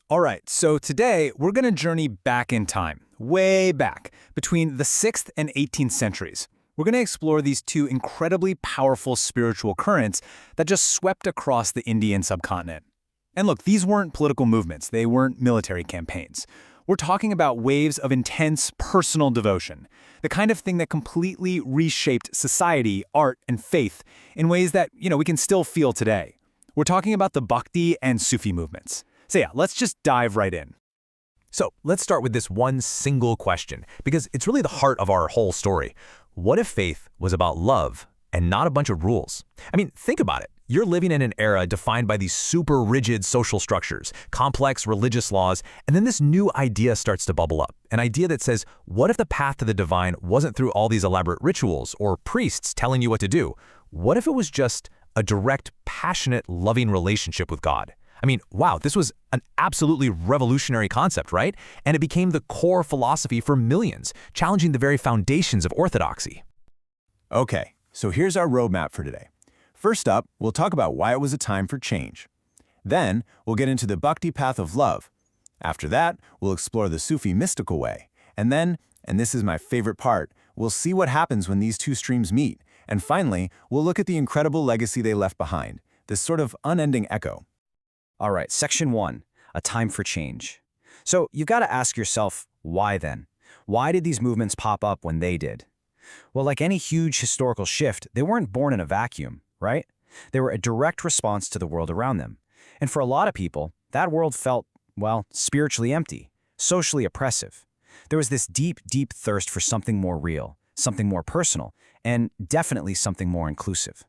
All right, so today we're going to journey back in time, way back, between the 6th and 18th centuries. We're going to explore these two incredibly powerful spiritual currents that just swept across the Indian subcontinent. And look, these weren't political movements, they weren't military campaigns. We're talking about waves of intense personal devotion, the kind of thing that completely reshaped society, art, and faith in ways that, we can still feel today. We're talking about the Bhakti and Sufi movements. So yeah, let's just dive right in. So let's start with this one single question, because it's really the heart of our whole story. What if faith was about love and not a bunch of rules? I mean, think about it. You're living in an era defined by these super rigid social structures, complex religious laws, and then this new idea starts to bubble up. An idea that says, what if the path to the divine wasn't through all these elaborate rituals or priests telling you what to do? What if it was just a direct, passionate, loving relationship with God? I mean, wow, this was an absolutely revolutionary concept, right? And it became the core philosophy for millions, challenging the very foundations of orthodoxy. Okay, so here's our roadmap for today. First up, we'll talk about why it was a time for change. Then, we'll get into the Bhakti path of love. After that, we'll explore the Sufi mystical way. And then, and this is my favorite part, we'll see what happens when these two streams meet. And finally, we'll look at the incredible legacy they left behind, this sort of unending echo. All right, section 1, a time for change. So you've got to ask yourself, why then? Why did these movements pop up when they did? Well, like any huge historical shift, they weren't born in a vacuum, right? They were a direct response to the world around them. And for a lot of people, that world felt, well, spiritually empty, socially oppressive. There was this deep, deep thirst for something more real, something more personal, and definitely something more inclusive.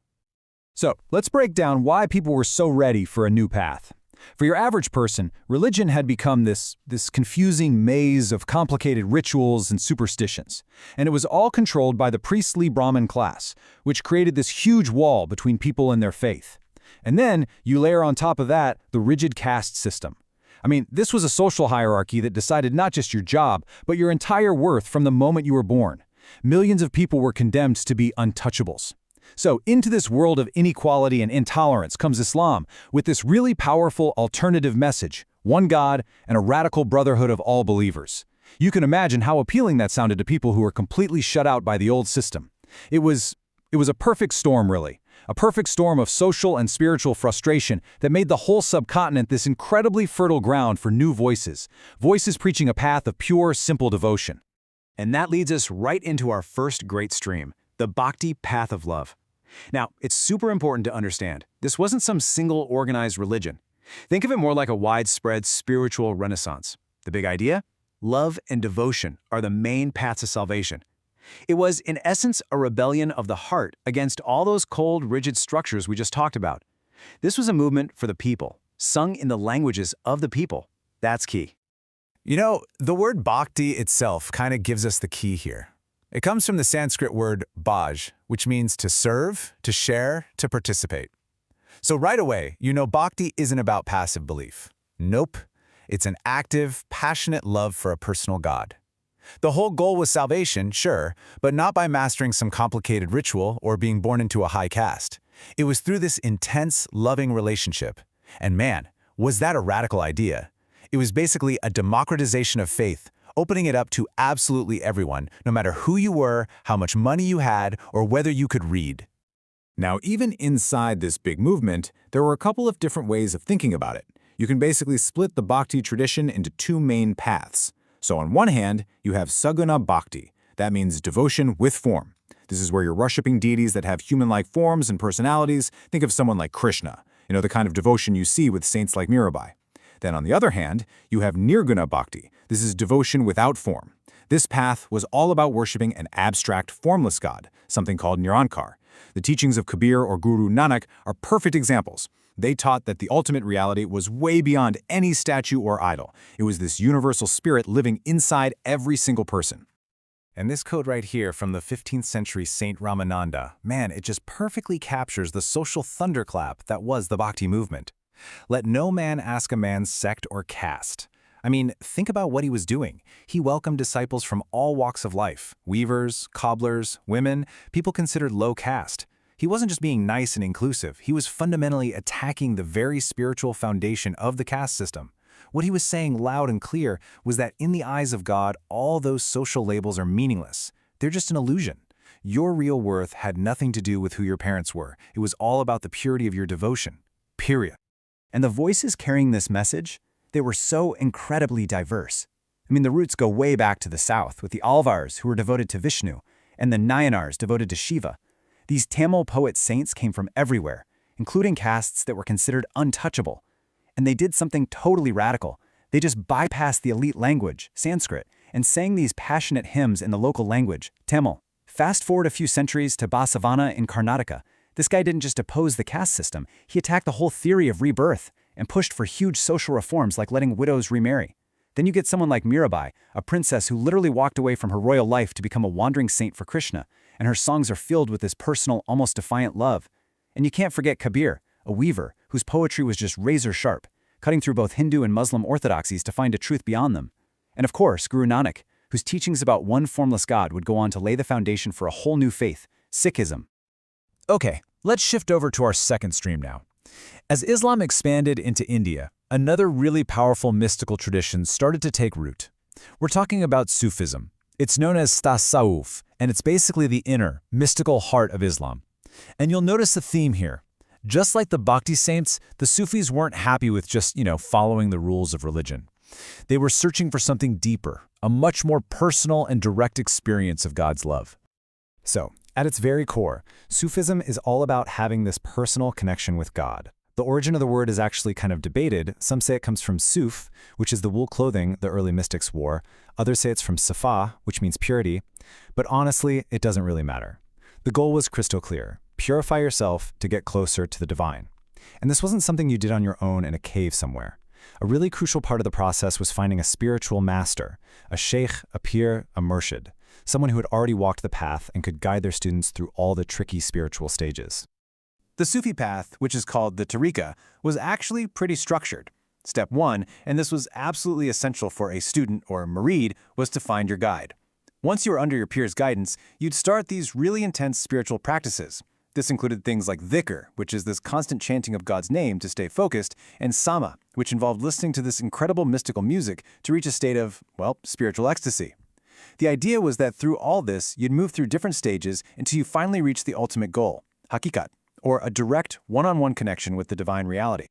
So let's break down why people were so ready for a new path. For your average person, religion had become this confusing maze of complicated rituals and superstitions, and it was all controlled by the priestly Brahmin class, which created this huge wall between people and their faith. And then you layer on top of that the rigid caste system. I mean, this was a social hierarchy that decided not just your job, but your entire worth from the moment you were born. Millions of people were condemned to be untouchables. So into this world of inequality and intolerance comes Islam with this really powerful alternative message, one God and a radical brotherhood of all believers. You can imagine how appealing that sounded to people who were completely shut out by the old system. It was a perfect storm, really. A perfect storm of social and spiritual frustration that made the whole subcontinent this incredibly fertile ground for new voices preaching a path of pure, simple devotion. And that leads us right into our first great stream, the Bhakti path of love. Now, it's super important to understand, this wasn't some single organized religion. Think of it more like a widespread spiritual renaissance. The big idea? Love and devotion are the main paths of salvation. It was, in essence, a rebellion of the heart against all those cold, rigid structures we just talked about. This was a movement for the people, sung in the languages of the people. That's key. The word bhakti itself kind of gives us the key here. It comes from the Sanskrit word bhaj, which means to serve, to share, to participate. So right away, bhakti isn't about passive belief. Nope. It's an active, passionate love for a personal God. The whole goal was salvation, sure, but not by mastering some complicated ritual or being born into a high caste. It was through this intense, loving relationship. And man, was that a radical idea. It was basically a democratization of faith, opening it up to absolutely everyone, no matter who you were, how much money you had, or whether you could read. Now, even inside this big movement, there were a couple of different ways of thinking about it. You can basically split the Bhakti tradition into two main paths. So on one hand, you have Saguna Bhakti. That means devotion with form. This is where you're worshiping deities that have human-like forms and personalities. Think of someone like Krishna, the kind of devotion you see with saints like Mirabai. Then on the other hand, you have Nirguna Bhakti. This is devotion without form. This path was all about worshiping an abstract, formless God, something called Nirankar. The teachings of Kabir or Guru Nanak are perfect examples. They taught that the ultimate reality was way beyond any statue or idol. It was this universal spirit living inside every single person. And this quote right here from the 15th century Saint Ramananda, man, it just perfectly captures the social thunderclap that was the Bhakti movement. Let no man ask a man's sect or caste. I mean, think about what he was doing. He welcomed disciples from all walks of life, weavers, cobblers, women, people considered low caste. He wasn't just being nice and inclusive, he was fundamentally attacking the very spiritual foundation of the caste system. What he was saying loud and clear was that in the eyes of God, all those social labels are meaningless. They're just an illusion. Your real worth had nothing to do with who your parents were. It was all about the purity of your devotion. Period. And the voices carrying this message, they were so incredibly diverse. I mean, the roots go way back to the south, with the Alvars, who were devoted to Vishnu, and the Nayanars, devoted to Shiva. These Tamil poet saints came from everywhere, including castes that were considered untouchable. And they did something totally radical. They just bypassed the elite language, Sanskrit, and sang these passionate hymns in the local language, Tamil. Fast forward a few centuries to Basavana in Karnataka. This guy didn't just oppose the caste system, he attacked the whole theory of rebirth and pushed for huge social reforms like letting widows remarry. Then you get someone like Mirabai, a princess who literally walked away from her royal life to become a wandering saint for Krishna, and her songs are filled with this personal, almost defiant love. And you can't forget Kabir, a weaver, whose poetry was just razor sharp, cutting through both Hindu and Muslim orthodoxies to find a truth beyond them. And of course, Guru Nanak, whose teachings about one formless God would go on to lay the foundation for a whole new faith, Sikhism. Okay, let's shift over to our second stream now. As Islam expanded into India, another really powerful mystical tradition started to take root. We're talking about Sufism. It's known as tasawwuf, and it's basically the inner, mystical heart of Islam. And you'll notice the theme here. Just like the Bhakti saints, the Sufis weren't happy with just, following the rules of religion. They were searching for something deeper, a much more personal and direct experience of God's love. So, at its very core, Sufism is all about having this personal connection with God. The origin of the word is actually kind of debated. Some say it comes from suf, which is the wool clothing the early mystics wore. Others say it's from safa, which means purity. But honestly, it doesn't really matter. The goal was crystal clear. Purify yourself to get closer to the divine. And this wasn't something you did on your own in a cave somewhere. A really crucial part of the process was finding a spiritual master, a sheikh, a pir, a murshid, someone who had already walked the path and could guide their students through all the tricky spiritual stages. The Sufi path, which is called the tariqa, was actually pretty structured. Step 1, and this was absolutely essential for a student or murid, was to find your guide. Once you were under your peer's guidance, you'd start these really intense spiritual practices. This included things like dhikr, which is this constant chanting of God's name to stay focused, and sama, which involved listening to this incredible mystical music to reach a state of, spiritual ecstasy. The idea was that through all this, you'd move through different stages until you finally reach the ultimate goal, hakikat, or a direct, one-on-one connection with the divine reality.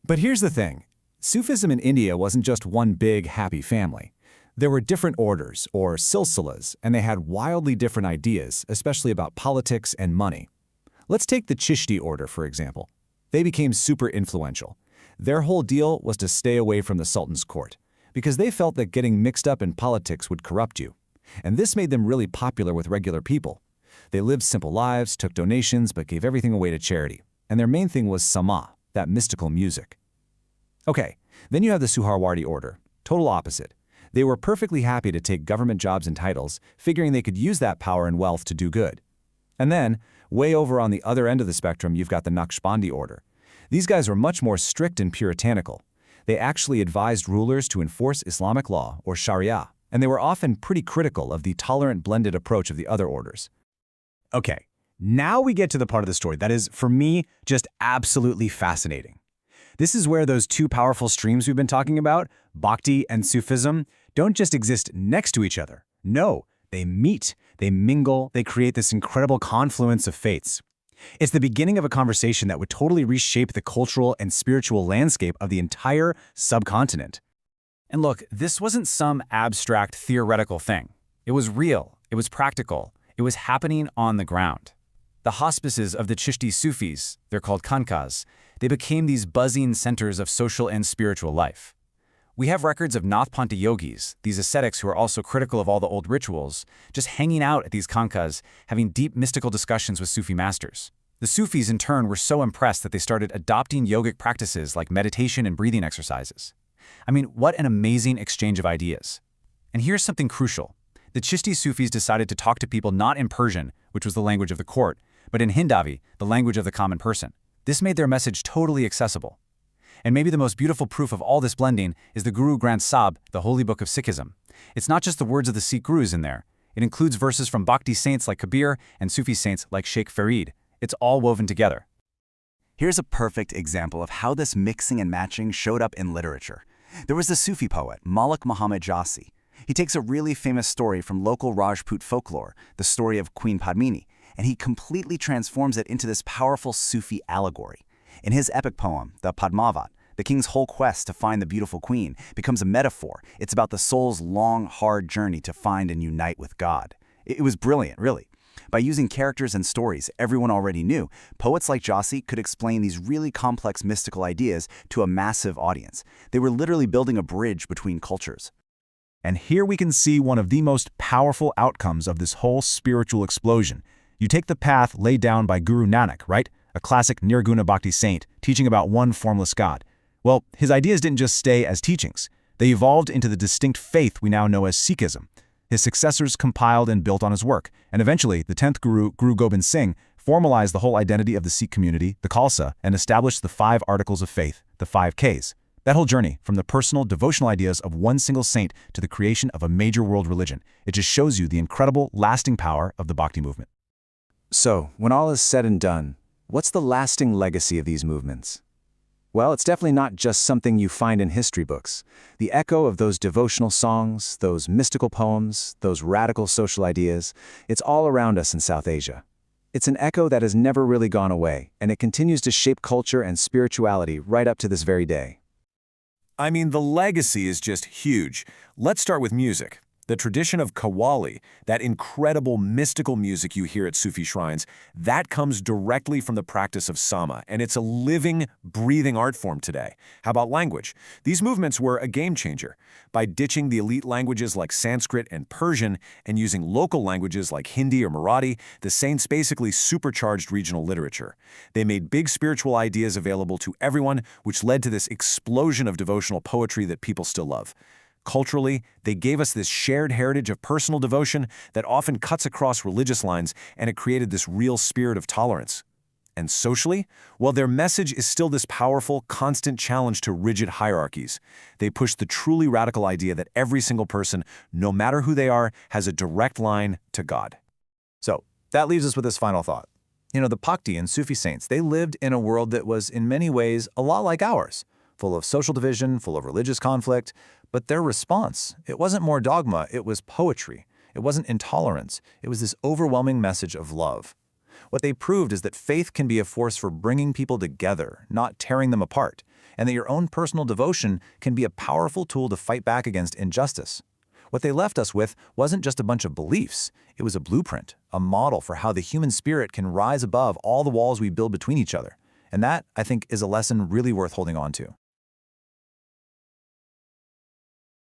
But here's the thing. Sufism in India wasn't just one big, happy family. There were different orders, or silsilas, and they had wildly different ideas, especially about politics and money. Let's take the Chishti order, for example. They became super influential. Their whole deal was to stay away from the Sultan's court, because they felt that getting mixed up in politics would corrupt you. And this made them really popular with regular people. They lived simple lives, took donations, but gave everything away to charity. And their main thing was sama, that mystical music. Okay, then you have the Suhrawardi order, total opposite. They were perfectly happy to take government jobs and titles, figuring they could use that power and wealth to do good. And then, way over on the other end of the spectrum, you've got the Naqshbandi order. These guys were much more strict and puritanical. They actually advised rulers to enforce Islamic law, or Sharia, and they were often pretty critical of the tolerant blended approach of the other orders. Okay, now we get to the part of the story that is, for me, just absolutely fascinating. This is where those two powerful streams we've been talking about, Bhakti and Sufism, don't just exist next to each other. No, they meet, they mingle, they create this incredible confluence of faiths. It's the beginning of a conversation that would totally reshape the cultural and spiritual landscape of the entire subcontinent. And look, this wasn't some abstract theoretical thing. It was real, it was practical, it was happening on the ground. The hospices of the Chishti Sufis, they're called khanqahs, they became these buzzing centers of social and spiritual life. We have records of Nathpanta yogis, these ascetics who are also critical of all the old rituals, just hanging out at these khanqahs, having deep mystical discussions with Sufi masters. The Sufis, in turn, were so impressed that they started adopting yogic practices like meditation and breathing exercises. I mean, what an amazing exchange of ideas. And here's something crucial. The Chishti Sufis decided to talk to people not in Persian, which was the language of the court, but in Hindavi, the language of the common person. This made their message totally accessible. And maybe the most beautiful proof of all this blending is the Guru Granth Sahib, the holy book of Sikhism. It's not just the words of the Sikh gurus in there. It includes verses from Bhakti saints like Kabir and Sufi saints like Sheikh Farid. It's all woven together. Here's a perfect example of how this mixing and matching showed up in literature. There was the Sufi poet, Malik Muhammad Jassi. He takes a really famous story from local Rajput folklore, the story of Queen Padmini, and he completely transforms it into this powerful Sufi allegory. In his epic poem, the Padmavat, the king's whole quest to find the beautiful queen becomes a metaphor. It's about the soul's long, hard journey to find and unite with God. It was brilliant, really. By using characters and stories everyone already knew, poets like Jassi could explain these really complex mystical ideas to a massive audience. They were literally building a bridge between cultures. And here we can see one of the most powerful outcomes of this whole spiritual explosion. You take the path laid down by Guru Nanak, right? A classic Nirguna Bhakti saint teaching about one formless God. Well, his ideas didn't just stay as teachings. They evolved into the distinct faith we now know as Sikhism. His successors compiled and built on his work, and eventually the 10th Guru, Guru Gobind Singh, formalized the whole identity of the Sikh community, the Khalsa, and established the 5 articles of faith, the 5 Ks. That whole journey, from the personal, devotional ideas of one single saint to the creation of a major world religion, it just shows you the incredible, lasting power of the Bhakti movement. So, when all is said and done, what's the lasting legacy of these movements? Well, it's definitely not just something you find in history books. The echo of those devotional songs, those mystical poems, those radical social ideas, it's all around us in South Asia. It's an echo that has never really gone away, and it continues to shape culture and spirituality right up to this very day. I mean, the legacy is just huge. Let's start with music. The tradition of Qawwali, that incredible mystical music you hear at Sufi shrines, that comes directly from the practice of Sama, and it's a living, breathing art form today. How about language? These movements were a game changer. By ditching the elite languages like Sanskrit and Persian and using local languages like Hindi or Marathi, the saints basically supercharged regional literature. They made big spiritual ideas available to everyone, which led to this explosion of devotional poetry that people still love. Culturally, they gave us this shared heritage of personal devotion that often cuts across religious lines, and it created this real spirit of tolerance. And socially, well, their message is still this powerful, constant challenge to rigid hierarchies. They push the truly radical idea that every single person, no matter who they are, has a direct line to God. So, that leaves us with this final thought. The Bhakti and Sufi saints, they lived in a world that was in many ways a lot like ours, full of social division, full of religious conflict. But their response, it wasn't more dogma, it was poetry. It wasn't intolerance, it was this overwhelming message of love. What they proved is that faith can be a force for bringing people together, not tearing them apart, and that your own personal devotion can be a powerful tool to fight back against injustice. What they left us with wasn't just a bunch of beliefs, it was a blueprint, a model for how the human spirit can rise above all the walls we build between each other. And that, I think, is a lesson really worth holding on to.